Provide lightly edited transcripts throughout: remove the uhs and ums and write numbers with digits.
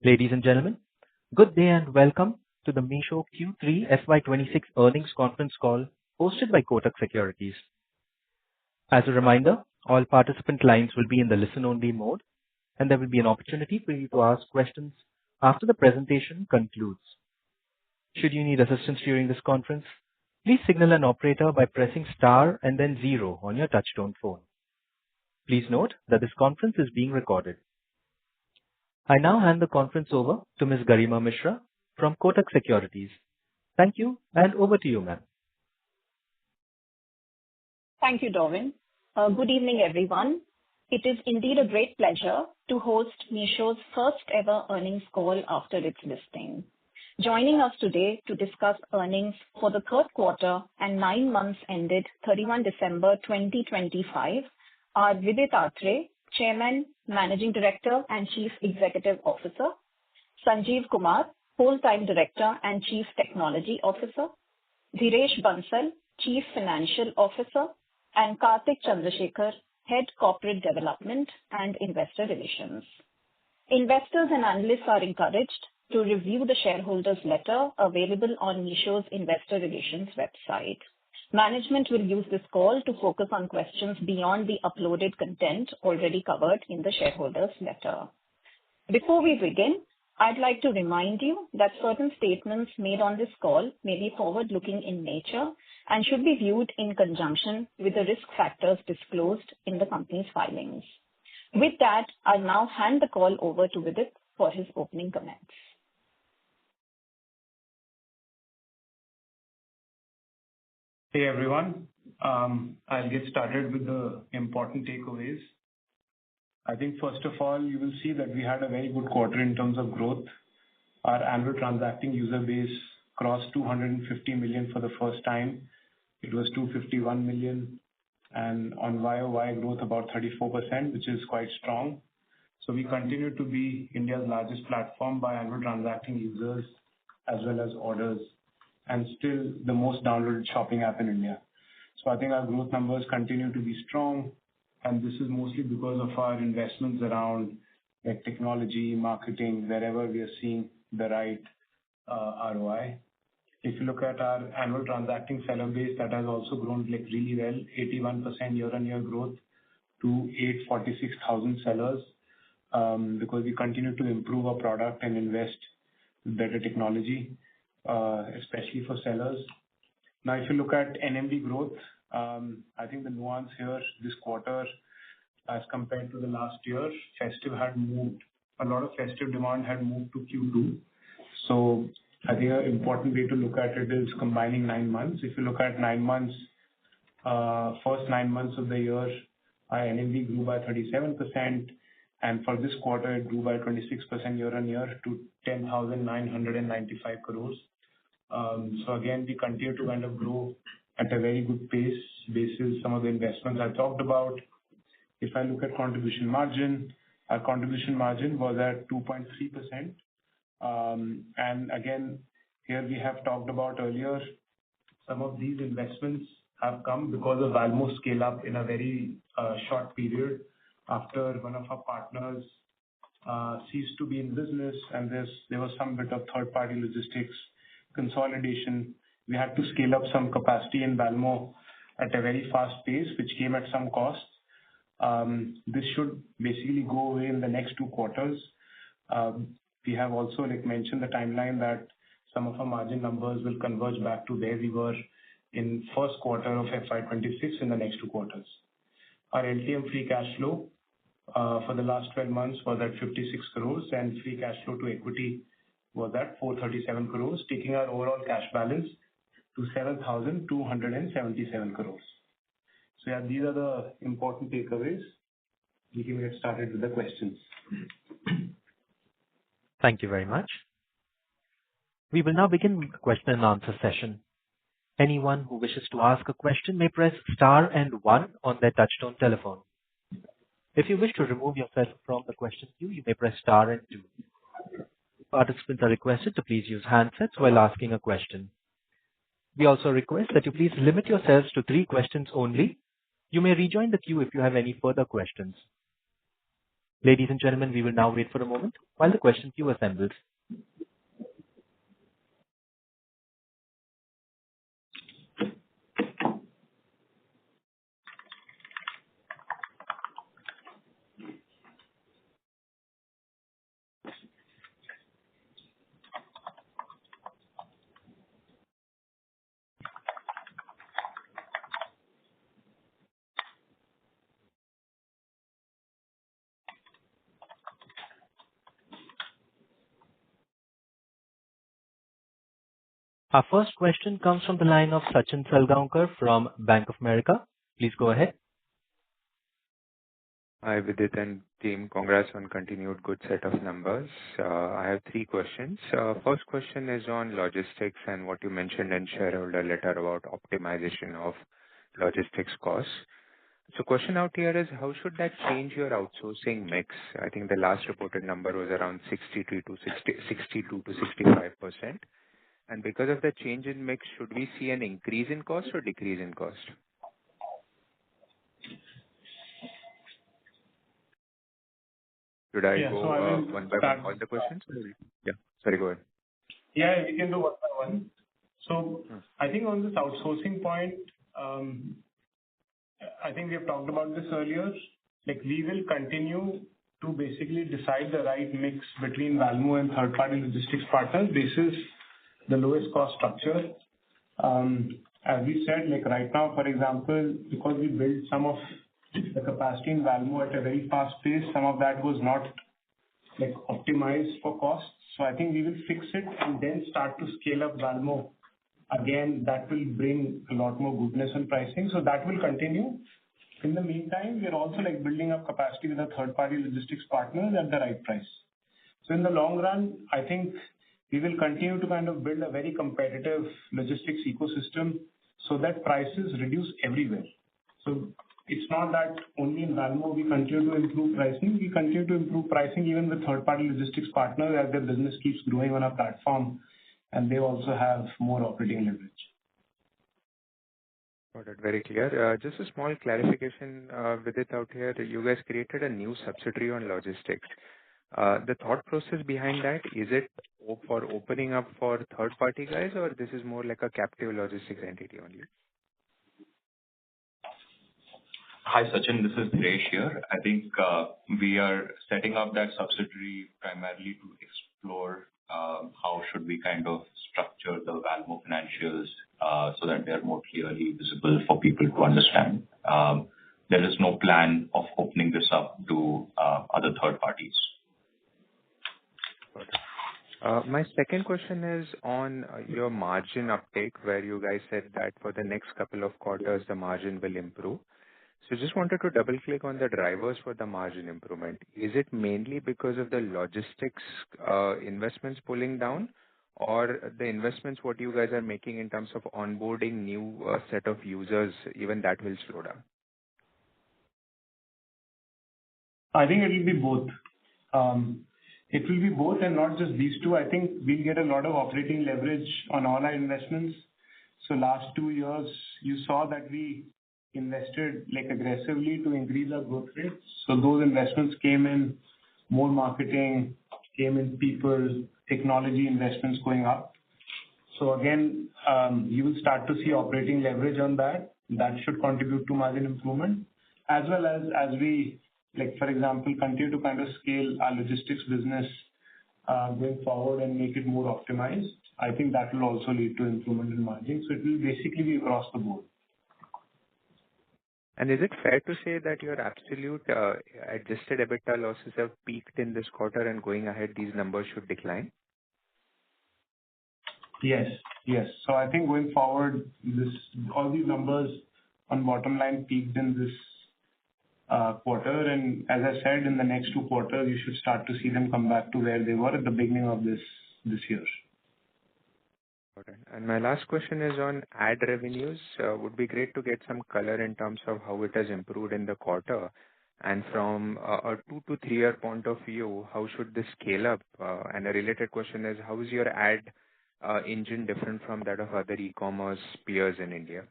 Ladies and gentlemen, good day and welcome to the Meesho Q3 FY26 earnings conference call hosted by Kotak Securities. As a reminder, all participant lines will be in the listen-only mode, and there will be an opportunity for you to ask questions after the presentation concludes. Should you need assistance during this conference, please signal an operator by pressing star and then zero on your touchtone phone. Please note that this conference is being recorded. I now hand the conference over to Ms. Garima Mishra from Kotak Securities. Thank you, and over to you, ma'am. Thank you, Darwin. Good evening, everyone. It is indeed a great pleasure to host Meesho's first ever earnings call after its listing. Joining us today to discuss earnings for the third quarter and 9 months ended 31 December 2025 are Vidit Atre, Chairman, Managing Director and Chief Executive Officer, Sanjeev Kumar, Whole-Time Director and Chief Technology Officer, Dhiresh Bansal, Chief Financial Officer, and Karthik Chandrasekhar, Head Corporate Development and Investor Relations. Investors and analysts are encouraged to review the shareholders' letter available on Meesho's Investor Relations website. Management will use this call to focus on questions beyond the uploaded content already covered in the shareholders' letter. Before we begin, I'd like to remind you that certain statements made on this call may be forward-looking in nature and should be viewed in conjunction with the risk factors disclosed in the company's filings. With that, I'll now hand the call over to Vidit for his opening comments. Hey everyone, I'll get started with the important takeaways. I think first of all, you will see that we had a very good quarter in terms of growth. Our annual transacting user base crossed 250 million for the first time. It was 251 million, and on YOY growth about 34%, which is quite strong. So we continue to be India's largest platform by annual transacting users as well as orders, and still the most downloaded shopping app in India. So I think our growth numbers continue to be strong, and this is mostly because of our investments around like technology, marketing, wherever we are seeing the right ROI. If you look at our annual transacting seller base, that has also grown like really well, 81% year-on-year growth to 846,000 sellers, because we continue to improve our product and invest in better technology, especially for sellers. Now, if you look at NMV growth, I think the nuance here this quarter, as compared to the last year, festive had moved. A lot of festive demand had moved to Q2. So I think an important way to look at it is combining 9 months. If you look at 9 months, first 9 months of the year, our NMV grew by 37%. And for this quarter, it grew by 26% year-on-year to 10,995 crores. So again, we continue to kind of grow at a very good pace basis some of the investments I talked about. If I look at contribution margin, our contribution margin was at 2.3%. And again, here we have talked about earlier, some of these investments have come because of Valmo scale up in a very short period after one of our partners ceased to be in business, and there was some bit of third-party logistics consolidation. We had to scale up some capacity in Valmo at a very fast pace, which came at some cost. This should basically go away in the next 2 quarters. We have also mentioned the timeline that some of our margin numbers will converge back to where we were in first quarter of FY26 in the next 2 quarters. Our LTM free cash flow for the last 12 months was at 56 crores, and free cash flow to equity was at 437 crores, taking our overall cash balance to 7,277 crores. So yeah, these are the important takeaways. We can get started with the questions. Thank you very much. We will now begin the question and answer session. Anyone who wishes to ask a question may press star and 1 on their touchtone telephone. If you wish to remove yourself from the question queue, you may press star and 2. Participants are requested to please use handsets while asking a question. We also request that you please limit yourselves to 3 questions only. You may rejoin the queue if you have any further questions. Ladies and gentlemen, we will now wait for a moment while the question queue assembles. Our first question comes from the line of Sachin Salgaonkar from Bank of America. Please go ahead. Hi, Vidit and team. Congrats on continued good set of numbers. I have three questions. First question is on logistics and what you mentioned in shareholder letter about optimization of logistics costs. So question out here is, how should that change your outsourcing mix? I think the last reported number was around 62 to 65%. And because of the change in mix, should we see an increase in cost or decrease in cost? Should I Yeah. go So I will one by start. one all the questions? Yeah. Sorry, go ahead. Yeah, we can do one by one. So I think on this outsourcing point, I think we have talked about this earlier. Like, we will continue to basically decide the right mix between Valmo and third-party logistics partners. This is the lowest cost structure. As we said, like right now, for example, because we built some of the capacity in Valmo at a very fast pace, some of that was not like optimized for costs. So I think we will fix it and then start to scale up Valmo. Again, that will bring a lot more goodness in pricing. So that will continue. In the meantime, we are also like building up capacity with a third-party logistics partner at the right price. So in the long run, I think we will continue to kind of build a very competitive logistics ecosystem so that prices reduce everywhere. So it's not that only in Valmo we continue to improve pricing. We continue to improve pricing even with third-party logistics partners as their business keeps growing on our platform, and they also have more operating leverage. Got it. Very clear. Just a small clarification with it out here. You guys created a new subsidiary on logistics. The thought process behind that, is it for opening up for third-party guys, or this is more like a captive logistics entity only? Hi, Sachin. This is Dinesh here. I think we are setting up that subsidiary primarily to explore how should we kind of structure the Valmo financials so that they are more clearly visible for people to understand. There is no plan of opening this up to other third parties. My second question is on your margin uptake, where you guys said that for the next couple of quarters, the margin will improve. So just wanted to double click on the drivers for the margin improvement. Is it mainly because of the logistics investments pulling down, or the investments what you guys are making in terms of onboarding new set of users, even that will slow down? I think it will be both. It will be both and not just these two. I think we'll get a lot of operating leverage on all our investments. So last 2 years, you saw that we invested like aggressively to increase our growth rates. So those investments came in more marketing, came in people, technology investments going up. So again, you will start to see operating leverage on that. That should contribute to margin improvement, as well as we, like, for example, continue to kind of scale our logistics business going forward and make it more optimized. I think that will also lead to improvement in margin. So it will basically be across the board. And is it fair to say that your absolute adjusted EBITDA losses have peaked in this quarter, and going ahead, these numbers should decline? Yes. So I think going forward, all these numbers on bottom line peaked in this quarter, and as I said, in the next 2 quarters, you should start to see them come back to where they were at the beginning of this year. Okay. And my last question is on ad revenues. Would be great to get some color in terms of how it has improved in the quarter. And from a 2 to 3 year point of view, how should this scale up? And a related question is, how is your ad engine different from that of other e-commerce peers in India?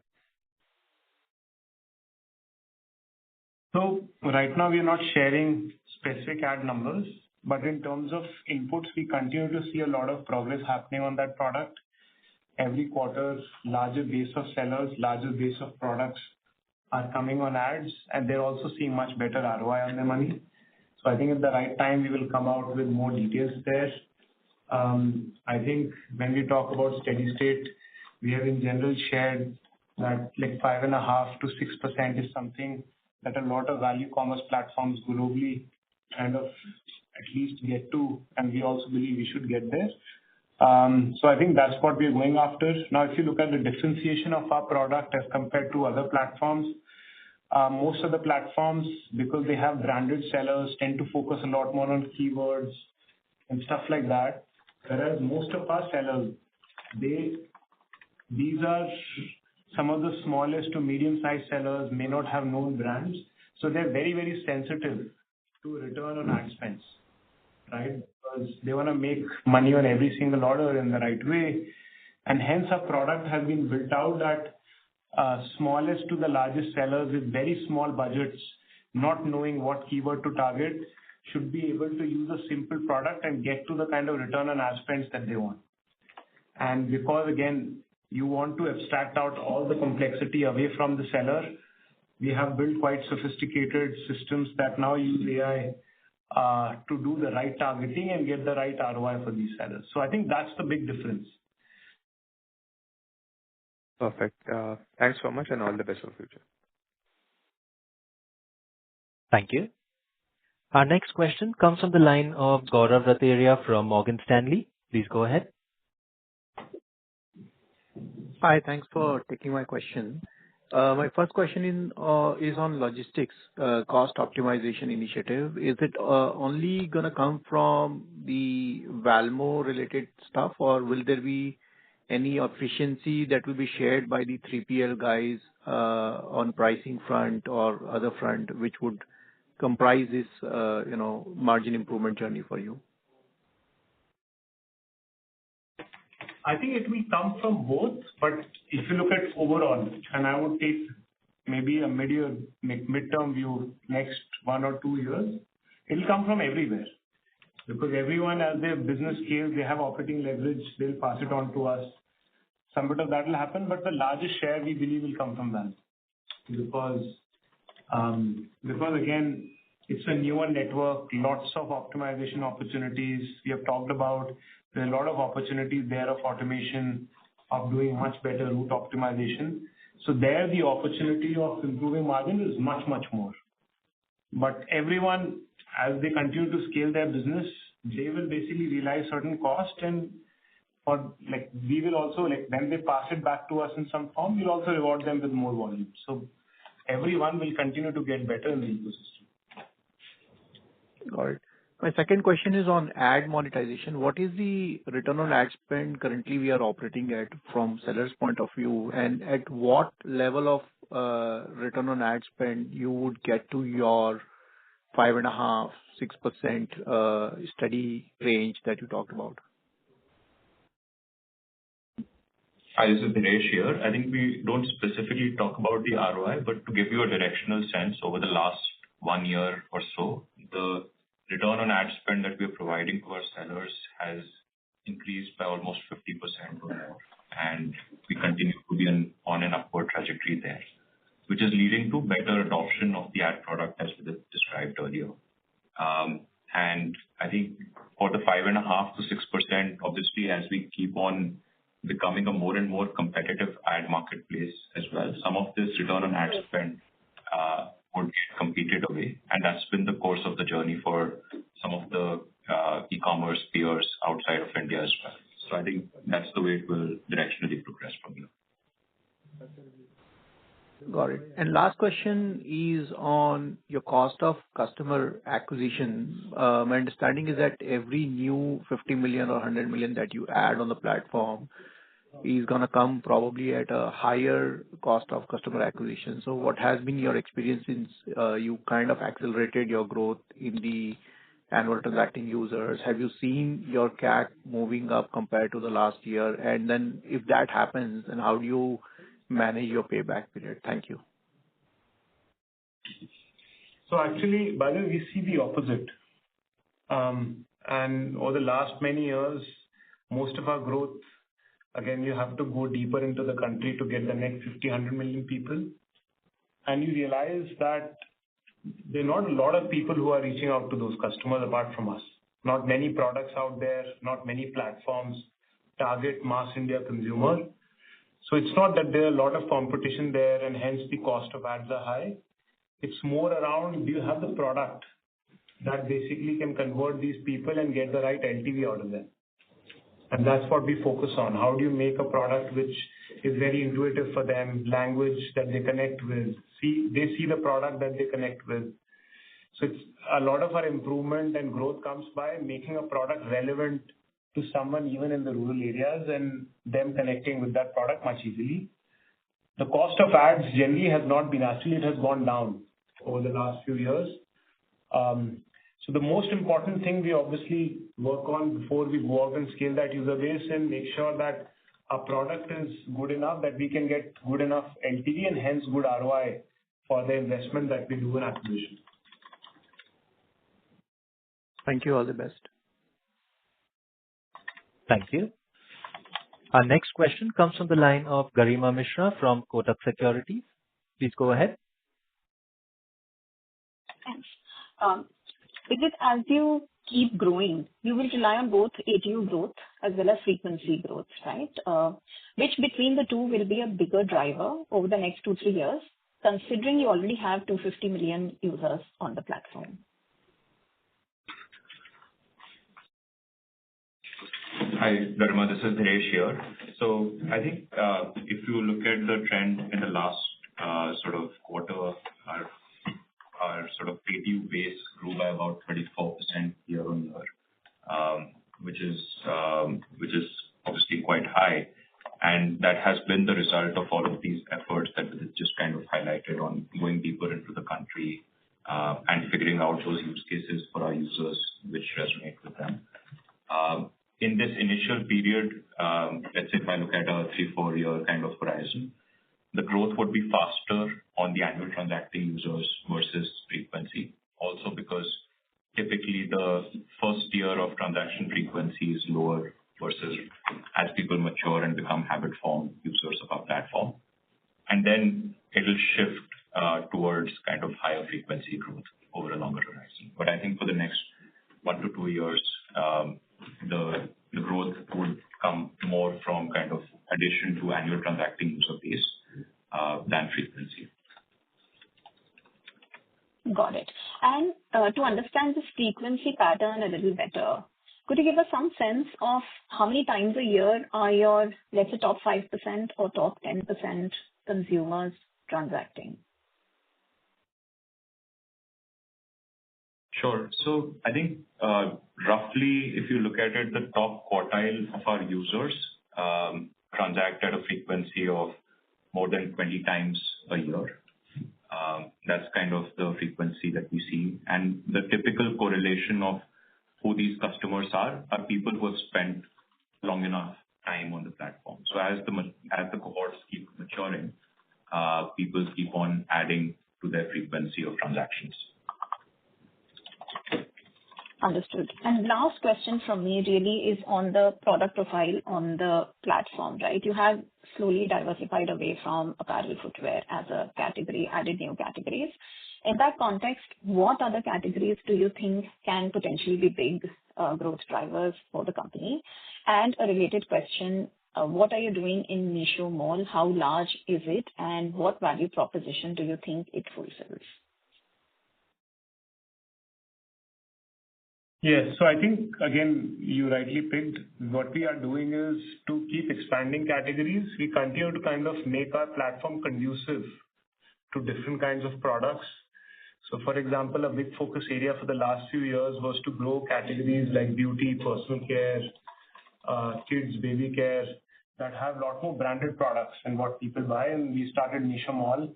So right now we are not sharing specific ad numbers, but in terms of inputs, we continue to see a lot of progress happening on that product. Every quarter, larger base of sellers, larger base of products are coming on ads, and they're also seeing much better ROI on their money. So I think at the right time, we will come out with more details there. I think when we talk about steady state, we have in general shared that like 5.5 to 6% is something that a lot of value commerce platforms globally kind of at least get to, and we also believe we should get there. So I think that's what we're going after. Now, if you look at the differentiation of our product as compared to other platforms, most of the platforms, because they have branded sellers, tend to focus a lot more on keywords and stuff like that. Whereas most of our sellers, these are some of the smallest to medium-sized sellers, may not have known brands. So they're very, very sensitive to return on ad spends, right? Because they want to make money on every single order in the right way. And hence our product has been built out that smallest to the largest sellers with very small budgets, not knowing what keyword to target, should be able to use a simple product and get to the kind of return on ad spends that they want. And because again, you want to abstract out all the complexity away from the seller, we have built quite sophisticated systems that now use AI to do the right targeting and get the right ROI for these sellers. So I think that's the big difference. Perfect. Thanks so much and all the best for future. Thank you. Our next question comes from the line of Gaurav Rateria from Morgan Stanley. Please go ahead. Hi, thanks for taking my question. My first question is on logistics cost optimization initiative. Is it only going to come from the Valmo related stuff, or will there be any efficiency that will be shared by the 3PL guys on pricing front or other front, which would comprise this margin improvement journey for you? I think it will come from both, but if you look at overall, and I would take maybe a midterm view, next 1 or 2 years, it'll come from everywhere. Because everyone, as their business scales, they have operating leverage, they'll pass it on to us. Some bit of that will happen, but the largest share we believe will come from that. Because again, it's a newer network, lots of optimization opportunities. We have talked about there are a lot of opportunities there of automation, of doing much better route optimization. So there, the opportunity of improving margin is much, much more. But everyone, as they continue to scale their business, they will basically realize certain cost, and we will also, when they pass it back to us in some form, we'll also reward them with more volume. So everyone will continue to get better in the ecosystem. Got it. My second question is on ad monetization. What is the return on ad spend currently we are operating at from seller's point of view, and at what level of return on ad spend you would get to your 5.5, 6% steady range that you talked about? Hi, this is Dinesh here. I think we don't specifically talk about the ROI, but to give you a directional sense, over the last 1 year or so, the return on ad spend that we're providing to our sellers has increased by almost 50% or more. And we continue to be on an upward trajectory there, which is leading to better adoption of the ad product as we described earlier. And I think for the 5.5 to 6%, obviously, as we keep on becoming a more and more competitive ad marketplace as well, some of this return on ad spend would get competed away. And that's been the course of the journey for some of the e-commerce peers outside of India as well. So I think that's the way it will directionally progress from here. Got it. And last question is on your cost of customer acquisition. My understanding is that every new 50 million or 100 million that you add on the platform is going to come probably at a higher cost of customer acquisition. So what has been your experience since you kind of accelerated your growth in the annual transacting users? Have you seen your CAC moving up compared to the last year? And then if that happens, then how do you manage your payback period? Thank you. So actually, by the way, we see the opposite. And over the last many years, most of our growth, again, you have to go deeper into the country to get the next 50, 100 million people. And you realize that there are not a lot of people who are reaching out to those customers apart from us. Not many products out there, not many platforms target mass India consumer. So it's not that there are a lot of competition there and hence the cost of ads are high. It's more around, do you have the product that basically can convert these people and get the right LTV out of them? And that's what we focus on. How do you make a product which is very intuitive for them, language that they connect with, they see the product that they connect with. So it's a lot of our improvement and growth comes by making a product relevant to someone even in the rural areas and them connecting with that product much easily. The cost of ads generally has not been, actually it has gone down over the last few years. So the most important thing we obviously work on before we go out and scale that user base and make sure that our product is good enough that we can get good enough LTV and hence good ROI for the investment that we do in acquisition. Thank you. All the best. Thank you. Our next question comes from the line of Garima Mishra from Kotak Securities. Please go ahead. Thanks. Because as you keep growing, you will rely on both ATU growth as well as frequency growth, right? Which between the two will be a bigger driver over the next 2-3 years, considering you already have 250 million users on the platform? Hi, Garima, this is Dhiresh here. So I think if you look at the trend in the last sort of quarter, our sort of ATU base grew by about 34% year-on-year, which is obviously quite high. And that has been the result of all of these efforts that we just kind of highlighted on going deeper into the country and figuring out those use cases for our users which resonate with them. In this initial period, let's say if I look at a 3-4 year kind of horizon, the growth would be faster on the annual transacting users versus frequency. Also because typically the first year of transaction frequency is lower versus as people mature and become habit-formed users of our platform. And then it'll shift towards kind of higher frequency growth over a longer horizon. But I think for the next 1 to 2 years, the growth would come more from kind of addition to annual transacting user base than frequency. Got it. And to understand this frequency pattern a little better, could you give us some sense of how many times a year are your, let's say, top 5% or top 10% consumers transacting? Sure. So I think roughly, if you look at it, the top quartile of our users transact at a frequency of more than 20 times a year. That's kind of the frequency that we see. And the typical correlation of who these customers are people who have spent long enough time on the platform. So as the cohorts keep maturing, people keep on adding to their frequency of transactions. Understood. And last question from me really is on the product profile on the platform, right? You have slowly diversified away from apparel footwear as a category, added new categories. In that context, what other categories do you think can potentially be big growth drivers for the company? And a related question, what are you doing in Meesho Mall? How large is it? And what value proposition do you think it fulfills? Yes. So I think, again, you rightly picked. What we are doing is to keep expanding categories. We continue to kind of make our platform conducive to different kinds of products. So for example, a big focus area for the last few years was to grow categories like beauty, personal care, kids, baby care, that have a lot more branded products than what people buy. And we started Meesho Mall.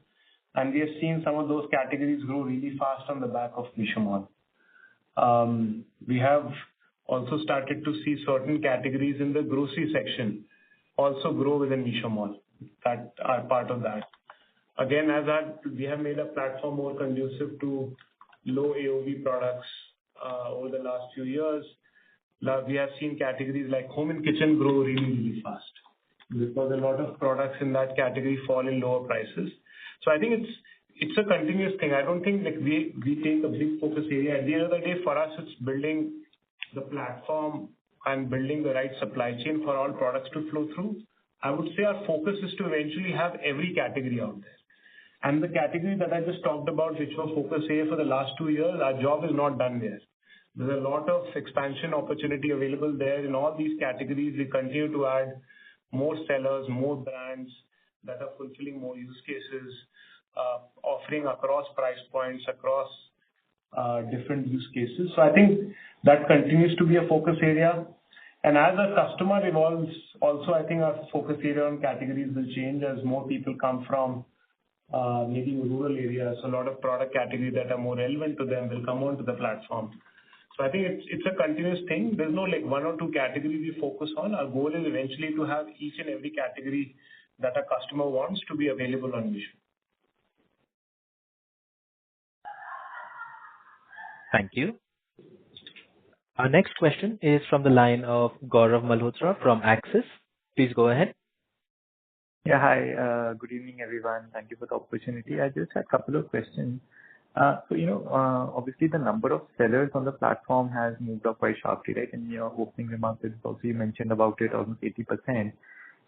And we have seen some of those categories grow really fast on the back of Meesho Mall. We have also started to see certain categories in the grocery section also grow within Meesho Mall that are part of that. Again, we have made a platform more conducive to low AOV products over the last few years. We have seen categories like home and kitchen grow really, really fast because a lot of products in that category fall in lower prices. So I think it's a continuous thing. I don't think like we take a big focus area. At the end of the day, for us, it's building the platform and building the right supply chain for all products to flow through. I would say our focus is to eventually have every category out there. And the category that I just talked about, which was focus area for the last 2 years, our job is not done there. There's a lot of expansion opportunity available there. In all these categories, we continue to add more sellers, more brands that are fulfilling more use cases, offering across price points, across different use cases. So I think that continues to be a focus area. And as a customer evolves, also I think our focus area on categories will change as more people come from maybe rural areas. A lot of product categories that are more relevant to them will come onto the platform. So I think it's a continuous thing. There's no like one or two categories we focus on. Our goal is eventually to have each and every category that a customer wants to be available on Meesho. Thank you. Our next question is from the line of Gaurav Malhotra from Axis. Please go ahead. Yeah, hi. Good evening, everyone. Thank you for the opportunity. I just had a couple of questions. Obviously the number of sellers on the platform has moved up quite sharply, right? In your opening remarks, also you mentioned about it, almost 80%.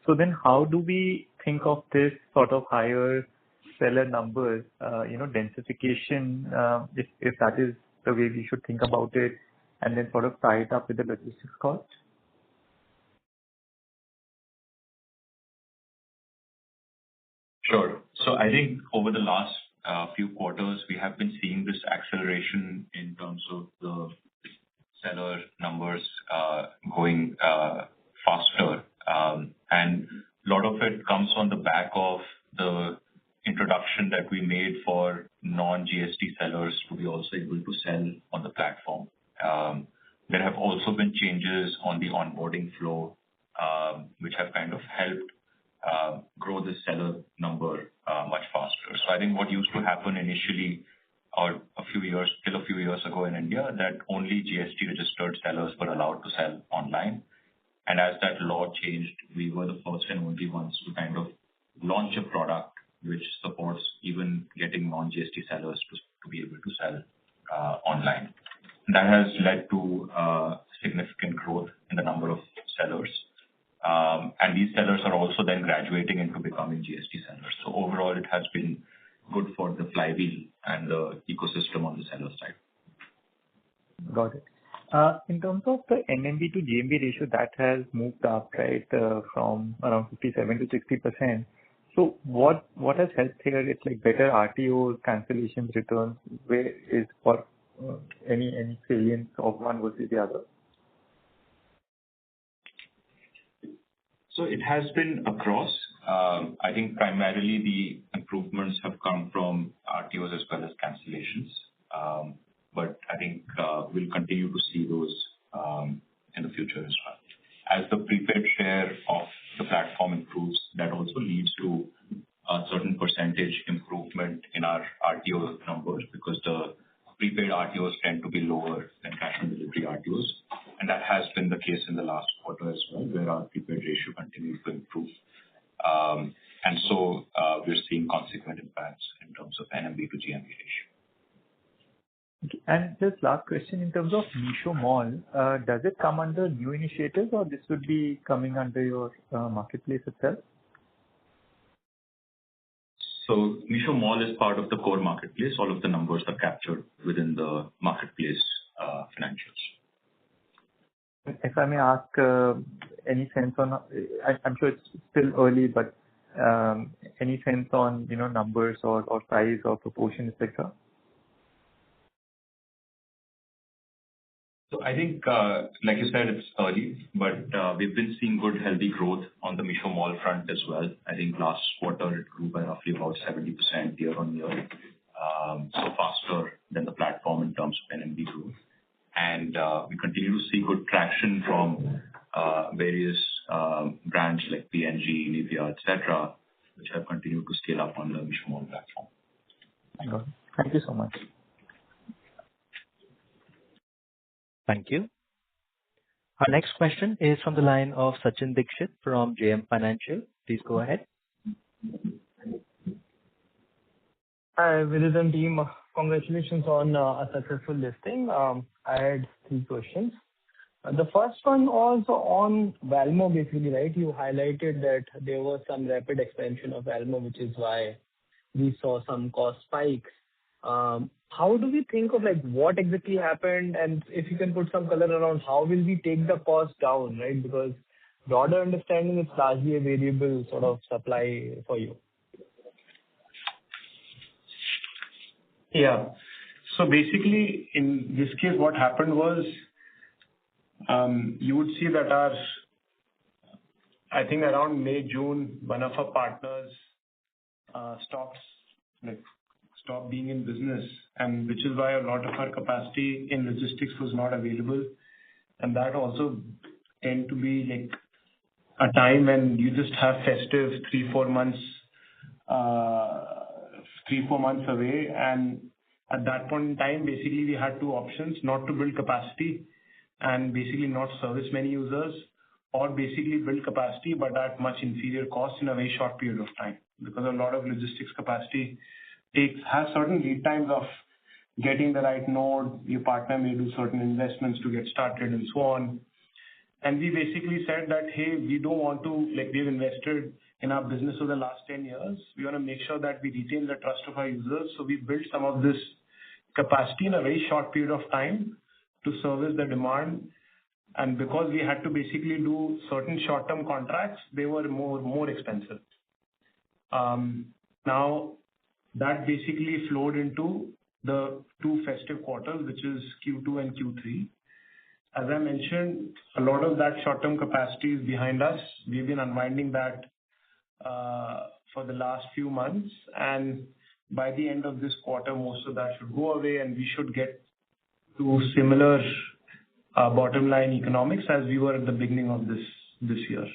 So then how do we think of this sort of higher seller numbers, densification, if that is the way we should think about it, and then sort of tie it up with the logistics cost? Sure. So I think over the last few quarters, we have been seeing this acceleration in terms of the seller numbers going faster. And a lot of it comes on the back of the introduction that we made for non-GST sellers to be also able to sell on the platform. There have also been changes on the onboarding flow, which have kind of helped grow the seller number much faster. So I think what used to happen initially or a few years ago in India, that only GST registered sellers were allowed to sell online. And as that law changed, we were the first and only ones to kind of launch a product which supports even getting non-GST sellers to be able to sell online. That has led to significant growth in the number of sellers. And these sellers are also then graduating into becoming GST sellers. So overall, it has been good for the flywheel and the ecosystem on the seller side. Got it. In terms of the NMV to GMV ratio, that has moved up, right, from around 57 to 60%. So what has helped here? It's like better RTOs, cancellations, returns. Where is for any salience of one versus the other? So it has been across. I think primarily the improvements have come from RTOs as well as cancellations. But I think we'll continue to see those in the future as well. As the prepaid share of the platform improves, that also leads to a certain percentage improvement in our RTO numbers because the prepaid RTOs tend to be lower than cash on delivery RTOs. And that has been the case in the last quarter as well, where our prepaid ratio continues to improve. And so we're seeing consequent impacts in terms of NMV to GMV ratio. Okay. And just last question, in terms of Meesho Mall, does it come under new initiatives or this would be coming under your marketplace itself? So Meesho Mall is part of the core marketplace. All of the numbers are captured within the marketplace financials. If I may ask, any sense on, I'm sure it's still early, but any sense on, numbers or size or proportion, etc.? So I think, like you said, it's early, but we've been seeing good, healthy growth on the Meesho Mall front as well. I think last quarter it grew by roughly about 70% year on year, so faster than the platform in terms of NMV growth. And we continue to see good traction from various brands like P&G, Nivea, etc., which have continued to scale up on the Meesho Mall platform. Thank you so much. Thank you. Our next question is from the line of Sachin Dixit from JM Financial. Please go ahead. Hi, Vidit and team. Congratulations on a successful listing. I had three questions. The first one was on Valmo, basically, right? You highlighted that there was some rapid expansion of Valmo, which is why we saw some cost spikes. How do we think of, like, what exactly happened? And if you can put some color around how will we take the cost down, right? Because broader understanding, it's largely a variable sort of supply for you. Yeah. So basically, in this case, what happened was, you would see that I think around May, June, one of our partners stopped being in business, and which is why a lot of our capacity in logistics was not available. And that also tend to be like a time when you just have festive 3-4 months away. And at that point in time, basically we had two options: not to build capacity and basically not service many users, or basically build capacity but at much inferior cost in a very short period of time. Because a lot of logistics capacity has certain lead times of getting the right node. Your partner may do certain investments to get started and so on. And we basically said that, hey, we don't want to, like, we've invested in our business over the last 10 years. We want to make sure that we retain the trust of our users. So we built some of this capacity in a very short period of time to service the demand. And because we had to basically do certain short-term contracts, they were more expensive. Now, that basically flowed into the two festive quarters, which is Q2 and Q3. As I mentioned, a lot of that short-term capacity is behind us. We've been unwinding that for the last few months, and by the end of this quarter, most of that should go away, and we should get to similar bottom line economics as we were at the beginning of this year.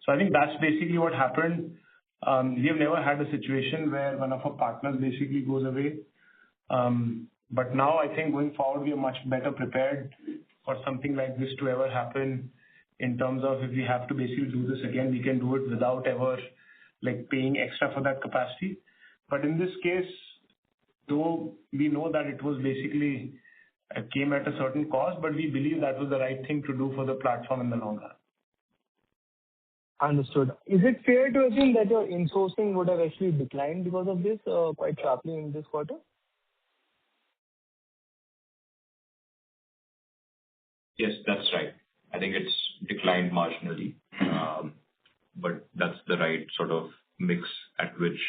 So I think that's basically what happened. We have never had a situation where one of our partners basically goes away. But now I think going forward, we are much better prepared for something like this to ever happen, in terms of if we have to basically do this again, we can do it without ever, like, paying extra for that capacity. But in this case, though we know that it was basically came at a certain cost, but we believe that was the right thing to do for the platform in the long run. Understood. Is it fair to assume that your insourcing would have actually declined because of this quite sharply in this quarter? Yes, that's right. I think it's declined marginally, but that's the right sort of mix at which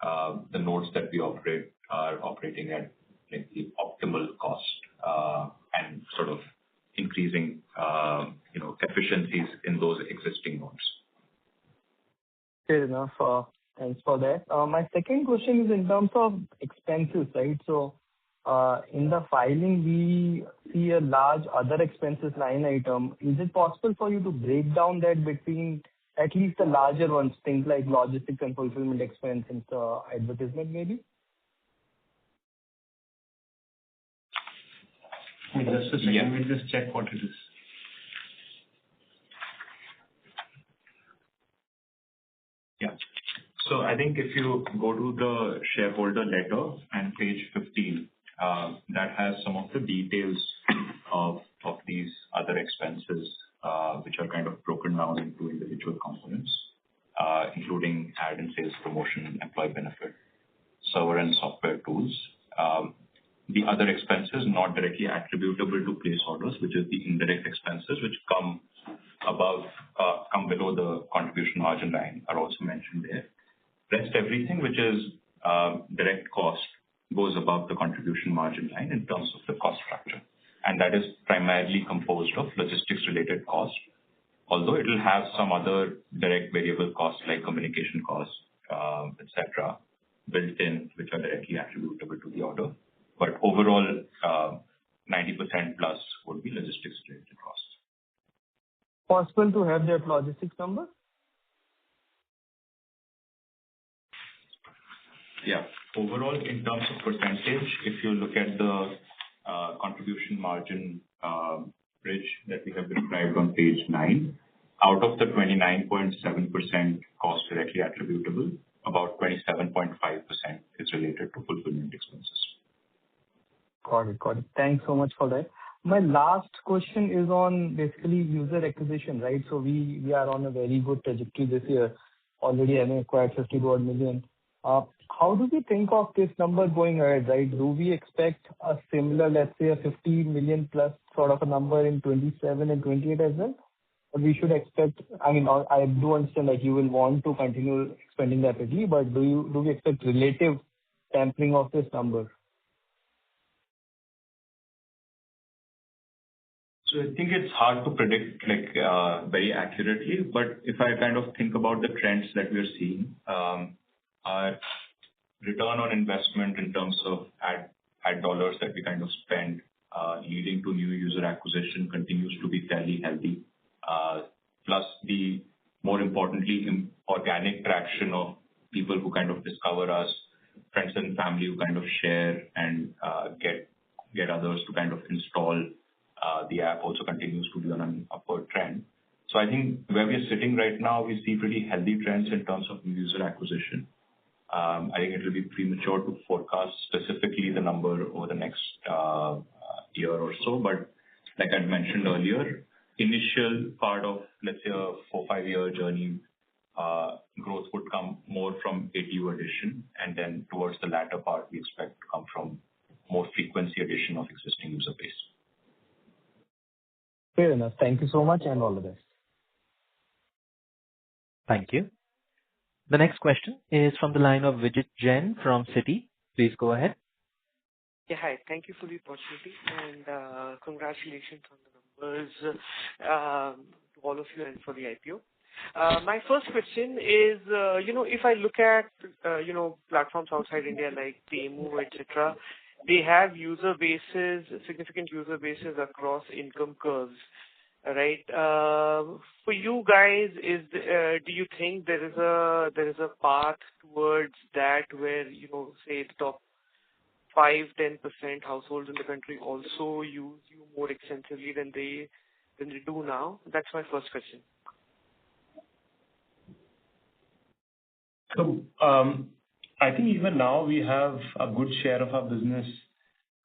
the nodes that we operate are operating at, like, the optimal cost, and sort of increasing, efficiencies in those existing nodes. Fair enough. Thanks for that. My second question is in terms of expenses, right? So, in the filing, we see a large other expenses line item. Is it possible for you to break down that between at least the larger ones, things like logistics and fulfillment expense and advertisement maybe? Just a second, Yeah. we'll just check what it is. Yeah. So I think if you go to the shareholder letter and page 15, that has some of the details of these other expenses, which are kind of broken down into individual components, including ad and sales promotion, employee benefit, server and software tools. The other expenses not directly attributable to place orders, which is the indirect expenses, which come below the contribution margin line, are also mentioned there. Rest everything which is direct cost goes above the contribution margin line in terms of the cost structure. And that is primarily composed of logistics related costs, although it will have some other direct variable costs like communication costs, etc., built in, which are directly attributable to the order. But overall, 90% plus would be logistics related costs. Possible to have that logistics number? Yeah. Overall, in terms of percentage, if you look at the contribution margin bridge that we have described on page 9, out of the 29.7% cost directly attributable, about 27.5% is related to fulfillment expenses. Got it. Got it. Thanks so much for that. My last question is on basically user acquisition, right? So we are on a very good trajectory this year, already having acquired 50 odd million. How do we think of this number going ahead, right? Do we expect a similar, let's say, a 50 million plus sort of a number in 27 and 28 as well? Or we should expect, I mean, I do understand that you will want to continue expanding rapidly, but do we expect relative tampering of this number? So I think it's hard to predict very accurately, but if I kind of think about the trends that we're seeing, our return on investment in terms of ad dollars that we kind of spend leading to new user acquisition continues to be fairly healthy. Plus the more importantly, organic traction of people who kind of discover us, friends and family who kind of share and get others to kind of install the app also continues to be on an upward trend. So I think where we are sitting right now, we see pretty healthy trends in terms of new user acquisition. I think it will be premature to forecast specifically the number over the next year or so. But like I mentioned earlier, initial part of, let's say, a 4-5 year journey, growth would come more from ATU addition, and then towards the latter part, we expect to come from more frequency addition of existing user base. Fair enough. Thank you so much, and all the best. Thank you. The next question is from the line of Vijit Jain from Citi. Please go ahead. Yeah, hi. Thank you for the opportunity, and congratulations on the numbers to all of you and for the IPO. My first question is, if I look at, platforms outside India like Temu, etc., they have user bases, significant user bases across income curves, right? For you guys, do you think there is a path towards that where, say the top 5-10% households in the country also use you more extensively than they do now? That's my first question. So I think even now we have a good share of our business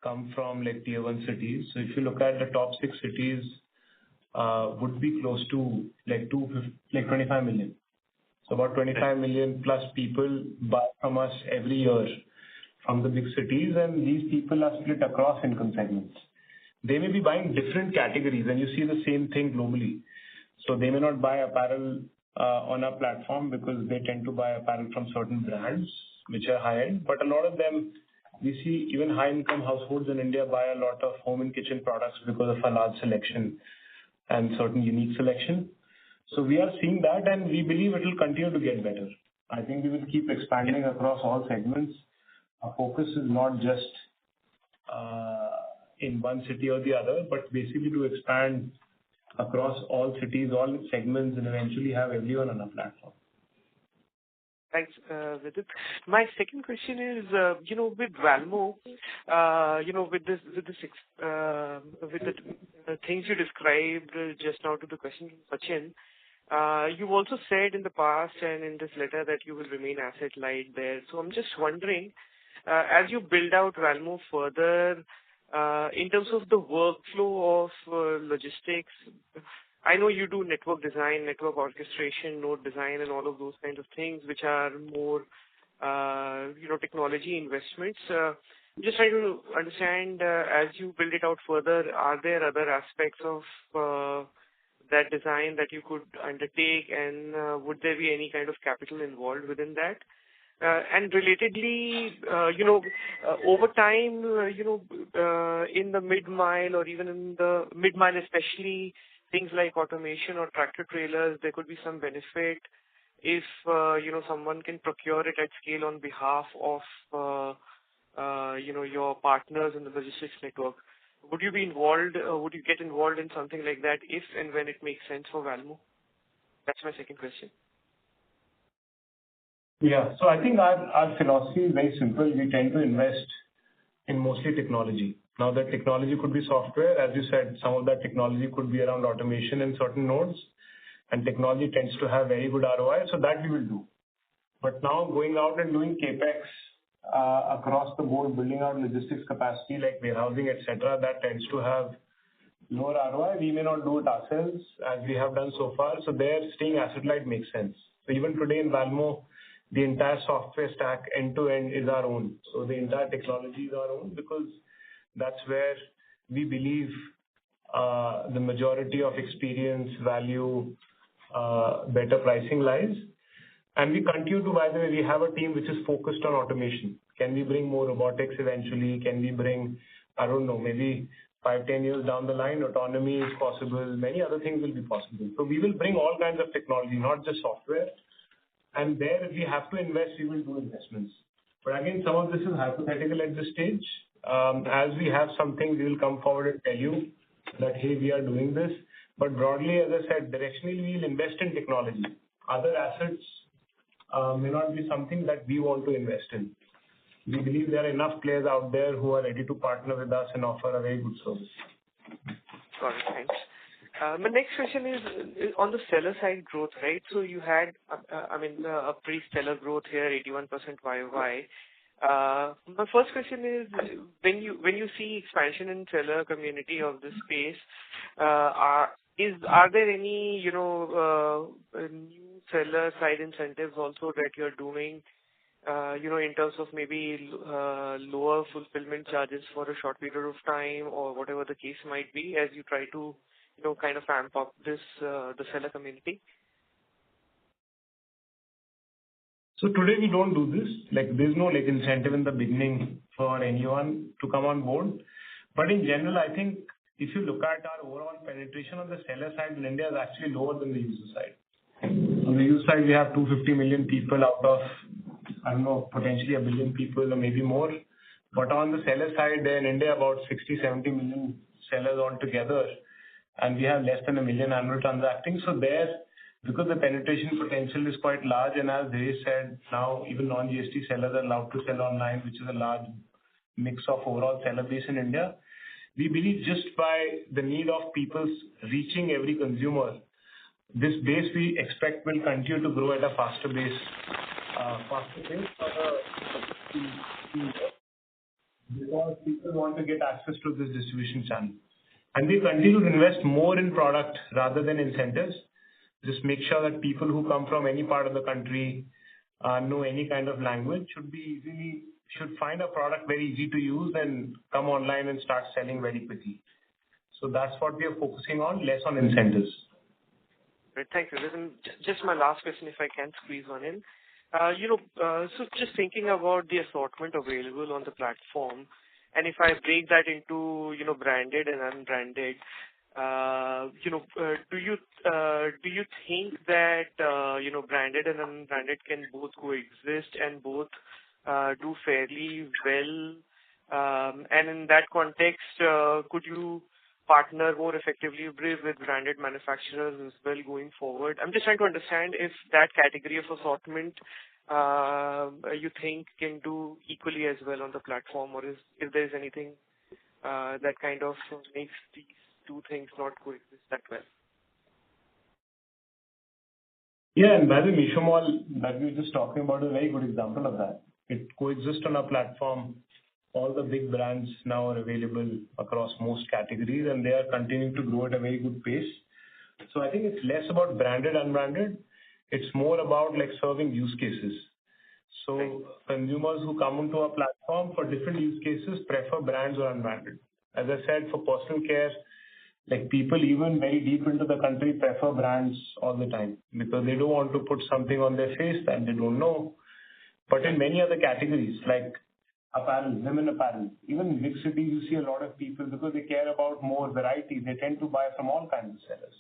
come from like tier 1 cities. So if you look at the top 6 cities, would be close to like 25 million. So about 25 million plus people buy from us every year from the big cities, and these people are split across income segments. They may be buying different categories, and you see the same thing globally. So they may not buy apparel on our platform because they tend to buy apparel from certain brands which are high-end. But a lot of them, we see even high-income households in India buy a lot of home and kitchen products because of a large selection and certain unique selection. So we are seeing that, and we believe it will continue to get better. I think we will keep expanding across all segments. Our focus is not just in one city or the other, but basically to expand across all cities, all segments, and eventually have everyone on our platform. Thanks, Vidit. My second question is, with Valmo, with the things you described just now to the question from Sachin, you've also said in the past and in this letter that you will remain asset light there. So I'm just wondering, as you build out Valmo further, in terms of the workflow of logistics, I know you do network design, network orchestration, node design, and all of those kinds of things, which are more, technology investments. I'm just trying to understand, as you build it out further, are there other aspects of that design that you could undertake, and would there be any kind of capital involved within that? And relatedly, over time, in the mid-mile or even in the mid-mile especially, things like automation or tractor trailers, there could be some benefit if, someone can procure it at scale on behalf of, your partners in the logistics network. Would you be involved, would you get involved in something like that if and when it makes sense for Valmo? That's my second question. Yeah. So I think our philosophy is very simple. We tend to invest in mostly technology. Now, that technology could be software. As you said, some of that technology could be around automation in certain nodes, and technology tends to have very good ROI, so that we will do. But now going out and doing CapEx across the board, building out logistics capacity like warehousing, et cetera, that tends to have lower ROI. We may not do it ourselves as we have done so far. So there, staying asset light makes sense. So even today in Valmo, the entire software stack end to end is our own. So the entire technology is our own because that's where we believe the majority of experience, value, better pricing lies. And we continue to, by the way, we have a team which is focused on automation. Can we bring more robotics eventually? Can we bring, I don't know, maybe 5-10 years down the line, autonomy is possible. Many other things will be possible. So we will bring all kinds of technology, not just software. And there, if we have to invest, we will do investments. But again, some of this is hypothetical at this stage. As we have something, we will come forward and tell you that, hey, we are doing this. But broadly, as I said, directionally, we will invest in technology. Other assets may not be something that we want to invest in. We believe there are enough players out there who are ready to partner with us and offer a very good service. Got it. Thanks. My next question is on the seller side growth, right? So you had, a pretty stellar growth here, 81% YOY. My first question is, when you see expansion in seller community of this space, are there any new seller side incentives also that you're doing, in terms of maybe lower fulfillment charges for a short period of time or whatever the case might be, as you try to kind of amp up this the seller community? So today we don't do this. Like there's no incentive in the beginning for anyone to come on board. But in general, I think if you look at our overall penetration on the seller side in India is actually lower than the user side. On the user side, we have 250 million people out of, I don't know, potentially a billion people or maybe more. But on the seller side, in India, about 60-70 million sellers altogether. And we have less than 1 million annual transacting. So there, because the penetration potential is quite large, and as they said, now even non-GST sellers are allowed to sell online, which is a large mix of overall seller base in India. We believe just by the need of people reaching every consumer, this base we expect will continue to grow at a faster pace because people want to get access to this distribution channel. And we continue to invest more in product rather than incentives. Just make sure that people who come from any part of the country know any kind of language should find a product very easy to use and come online and start selling very quickly. So that's what we are focusing on, less on incentives. Great, thank you. Listen, just my last question, if I can squeeze one in. So just thinking about the assortment available on the platform, and if I break that into branded and unbranded, do you think that branded and unbranded can both coexist and both do fairly well? And in that context, could you partner more effectively with branded manufacturers as well going forward? I'm just trying to understand if that category of assortment you think can do equally as well on the platform, or if there's anything that kind of makes these two things not coexist that well. Yeah, and by the Meesho Mall that we were just talking about is a very good example of that. It coexists on our platform. All the big brands now are available across most categories, and they are continuing to grow at a very good pace. So I think it's less about branded, unbranded. It's more about serving use cases. So consumers who come onto our platform for different use cases prefer brands or unbranded. As I said, for personal care, people even very deep into the country prefer brands all the time because they don't want to put something on their face that they don't know. But in many other categories like apparel, women apparel, even in big cities, you see a lot of people because they care about more variety. They tend to buy from all kinds of sellers.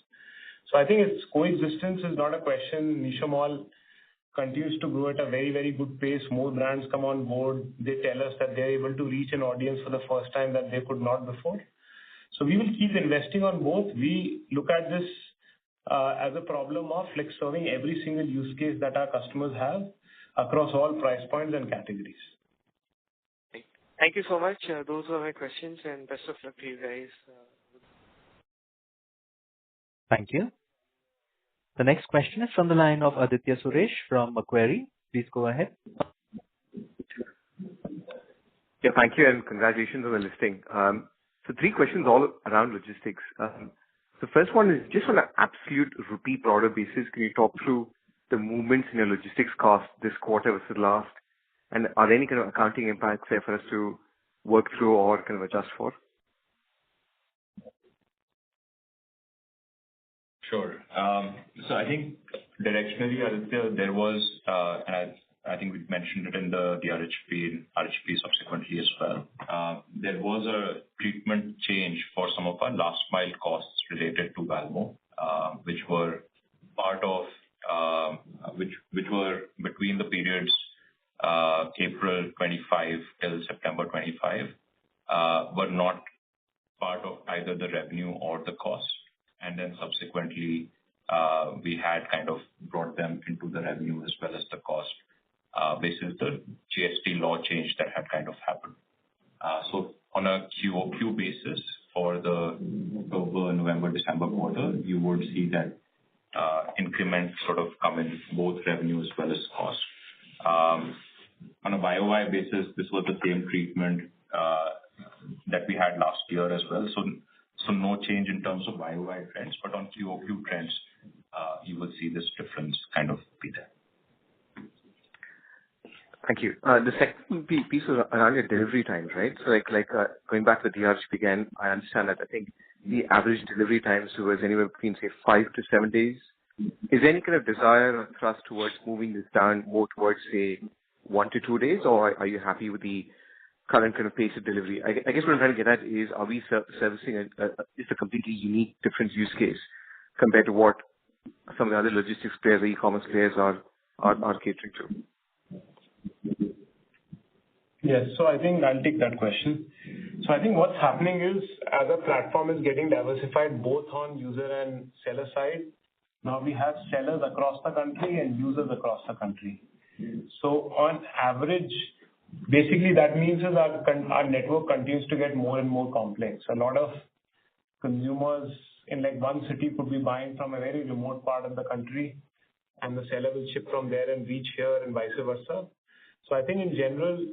So I think its coexistence is not a question. Meesho Mall continues to grow at a very, very good pace. More brands come on board. They tell us that they're able to reach an audience for the first time that they could not before. So we will keep investing on both. We look at this as a problem of serving every single use case that our customers have across all price points and categories. Thank you so much. Those were my questions, and best of luck to you guys. Thank you. The next question is from the line of Aditya Suresh from Macquarie. Please go ahead. Yeah, thank you, and congratulations on the listing. So 3 questions all around logistics. The first one is just on an absolute rupee per order basis, can you talk through the movements in your logistics cost this quarter versus last? And are there any kind of accounting impacts there for us to work through or kind of adjust for? Sure. So I think directionally, Aditya, there was, and I think we mentioned it in the RHP subsequently as well. There was a treatment change for some of our last mile costs related to Valmo, which were part of, which were between the periods April 25 till September 25, were not part of either the revenue or the cost. And then subsequently, we had kind of brought them into the revenue as well as the cost, basis the GST law change that had kind of happened. So on a QOQ basis for the October, November, December quarter, you would see that increment sort of come in both revenue as well as cost. On a YOY basis, this was the same treatment that we had last year as well. So no change in terms of YOY trends, but on QOQ trends, you will see this difference kind of be there. Thank you. The second piece was around your delivery times, right? So like going back to the DRHP again, I understand that I think the average delivery times was anywhere between, say, 5 to 7 days. Is there any kind of desire or thrust towards moving this down more towards, say, 1 to 2 days, or are you happy with the current kind of pace of delivery? I guess what I'm trying to get at is, are we servicing a completely unique, different use case compared to what some of the other logistics players or e-commerce players are catering to? Yes. So I think I'll take that question. So I think what's happening is, as a platform is getting diversified both on user and seller side, now we have sellers across the country and users across the country. So on average, basically that means is our network continues to get more and more complex. A lot of consumers in like one city could be buying from a very remote part of the country, and the seller will ship from there and reach here and vice versa. So I think in general,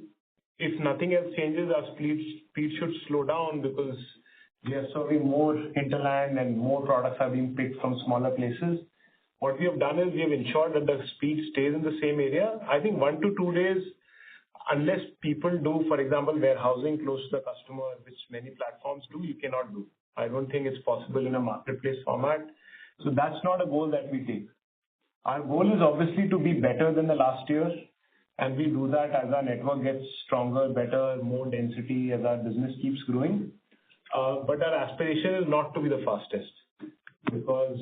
if nothing else changes, our speed should slow down because we are serving more hinterland and more products are being picked from smaller places. What we have done is we have ensured that the speed stays in the same area. I think 1 to 2 days, unless people do, for example, warehousing close to the customer, which many platforms do, you cannot do. I don't think it's possible in a marketplace format. So that's not a goal that we take. Our goal is obviously to be better than the last year, and we do that as our network gets stronger, better, more density as our business keeps growing. But our aspiration is not to be the fastest, because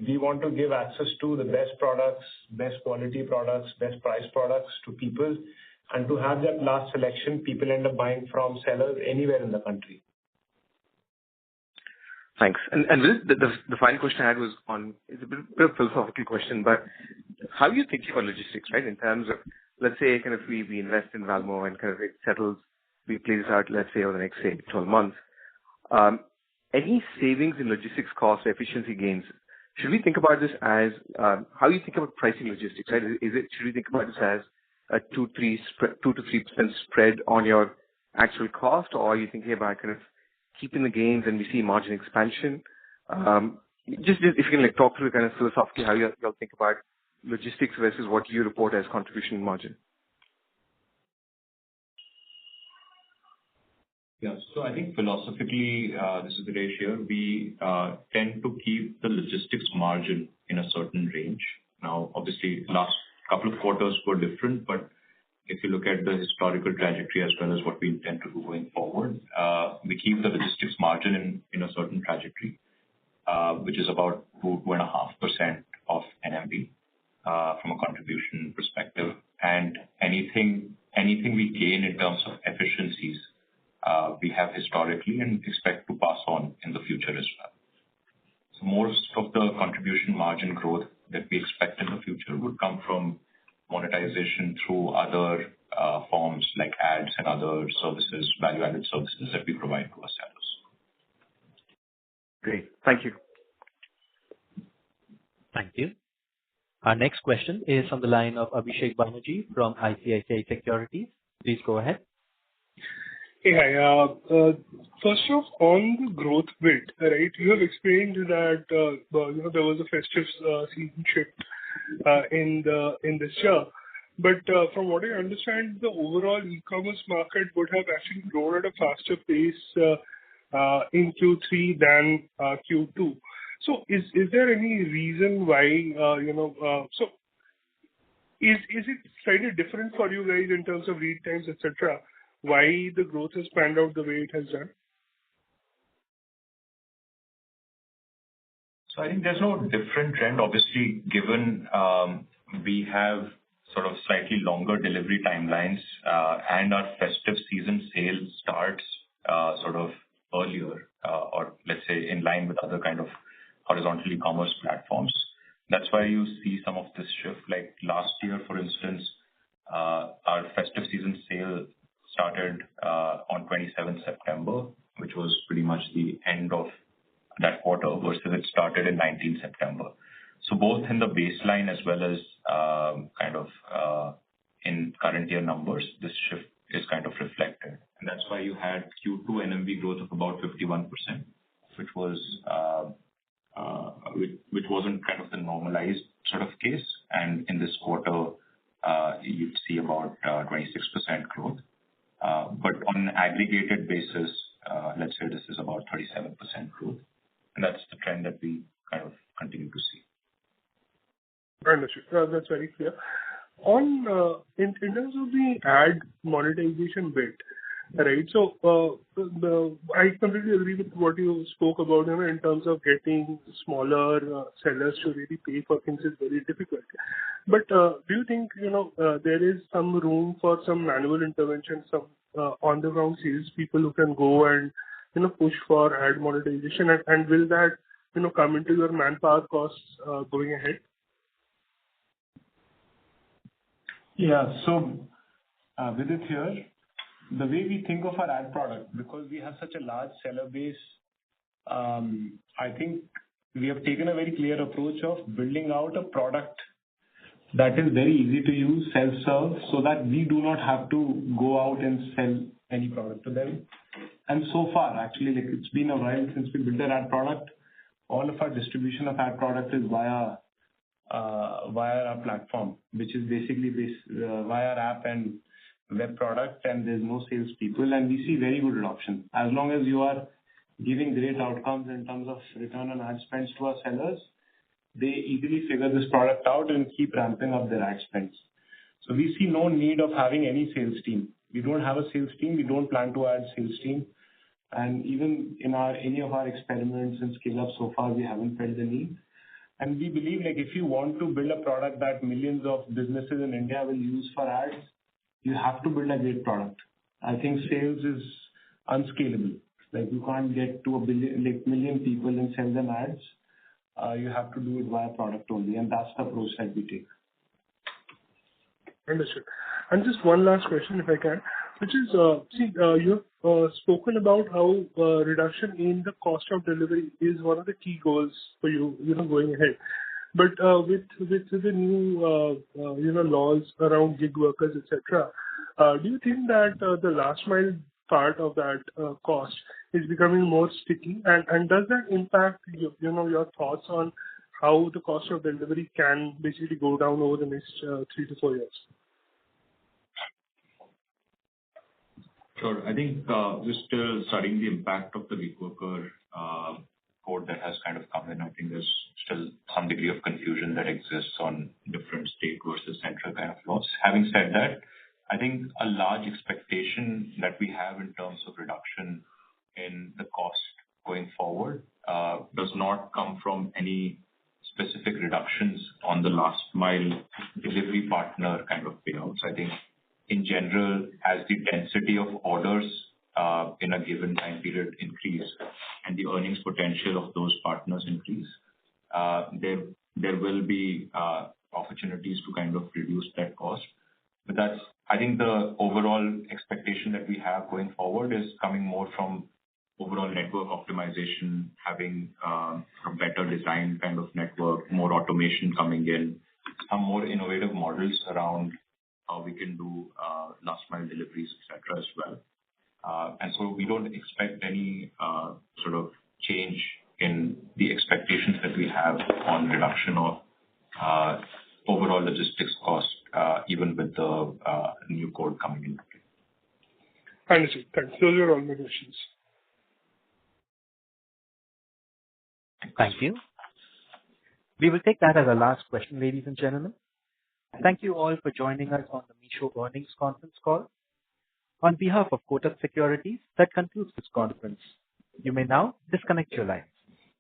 we want to give access to the best products, best quality products, best price products to people, and to have that last selection, people end up buying from sellers anywhere in the country. Thanks. And the final question I had was on, it's a bit of a philosophical question, but how are you thinking about logistics, right? In terms of, let's say, kind of we invest in Valmo and kind of it settles, we play this out, let's say, over the next, say, 12 months. Any savings in logistics costs or efficiency gains, should we think about this as, how you think about pricing logistics, right? Should we think about this as a 2 to 3% spread on your actual cost, or are you thinking about kind of keeping the gains and we see margin expansion? Just if you can like talk through kind of philosophically how you all think about logistics versus what you report as contribution margin. Yeah. So I think philosophically, this is Dinesh here, we tend to keep the logistics margin in a certain range. Now, obviously, last couple of quarters were different, but if you look at the historical trajectory as well as what we intend to do going forward, we keep the logistics margin in a certain trajectory, which is about 2.5% of NMV from a contribution perspective. And anything we gain in terms of efficiencies, we have historically and expect to pass on in the future as well. So most of the contribution margin growth that we expect in the future would come from monetization through other forms like ads and other services, value-added services that we provide to our sellers. Great. Thank you. Thank you. Our next question is on the line of Abhishek Banerjee from ICICI Securities. Please go ahead. Hey, hi. First off, on the growth bit, right, you have explained that, there was a festive season shift in this year. But from what I understand, the overall e-commerce market would have actually grown at a faster pace in Q3 than Q2. So is there any reason why, so is it slightly different for you guys in terms of lead times, etc., why the growth has panned out the way it has done? So I think there's no different trend. Obviously, given we have sort of slightly longer delivery timelines and our festive season sales starts sort of earlier or let's say in line with other kind of horizontal e-commerce platforms. That's why you see some of this shift. Like last year, for instance, our festive season sale started on 27th September, which was pretty much the end of that quarter, versus it started in 19th September. So both in the baseline as well as kind of in current year numbers, this shift is kind of reflected. And that's why you had Q2 NMV growth of about 51%, which was which wasn't kind of the normalized sort of case. And in this quarter, you'd see about 26% growth. But on an aggregated basis, let's say this is about 37% growth. And that's the trend that we kind of continue to see. Understood. That's very clear. On in terms of the ad monetization bit, right? So I completely agree with what you spoke about, in terms of getting smaller sellers to really pay for things is very difficult. But do you think there is some room for some manual intervention, some on the ground sales people who can go and push for ad monetization, and will that come into your manpower costs going ahead? Yeah. So, Vidit here, the way we think of our ad product, because we have such a large seller base, I think we have taken a very clear approach of building out a product that is very easy to use, self-serve, so that we do not have to go out and sell any product to them. And so far, actually, like it's been a while since we built an ad product. All of our distribution of ad product is via our platform, which is basically via our app and web product, and there's no sales people, and we see very good adoption. As long as you are giving great outcomes in terms of return on ad spends to our sellers, they easily figure this product out and keep ramping up their ad spends. So we see no need of having any sales team. We don't have a sales team. We don't plan to add sales team. And even in any of our experiments and scale up so far, we haven't felt the need. And we believe like if you want to build a product that millions of businesses in India will use for ads, you have to build a great product. I think sales is unscalable. Like you can't get to a million people and sell them ads. You have to do it via product only, and that's the approach that we take. Understood. And just one last question, if I can, which is, you've spoken about how reduction in the cost of delivery is one of the key goals for you, going ahead. But with the new, laws around gig workers, etc., do you think that the last mile part of that cost is becoming more sticky? And does that impact your thoughts on how the cost of delivery can basically go down over the next 3 to 4 years? Sure. I think we're still studying the impact of the gig worker code that has kind of come in. I think there's still some degree of confusion that exists on different state versus central kind of laws. Having said that, I think a large expectation that we have in terms of reduction in the cost going forward does not come from any specific reductions on the last mile delivery partner kind of payouts. I think in general, as the density of orders in a given time period increase and the earnings potential of those partners increase, there will be opportunities to kind of reduce that cost. But that's, I think the overall expectation that we have going forward is coming more from overall network optimization, having a better design kind of network, more automation coming in, some more innovative models around how we can do last mile deliveries, et cetera, as well. And so we don't expect any sort of change in the expectations that we have on reduction of overall logistics cost, even with the new code coming in. Understood. Thanks. Those are all my questions. Thank you. We will take that as our last question, ladies and gentlemen. Thank you all for joining us on the Meesho earnings conference call. On behalf of Kotak Securities, that concludes this conference. You may now disconnect your line.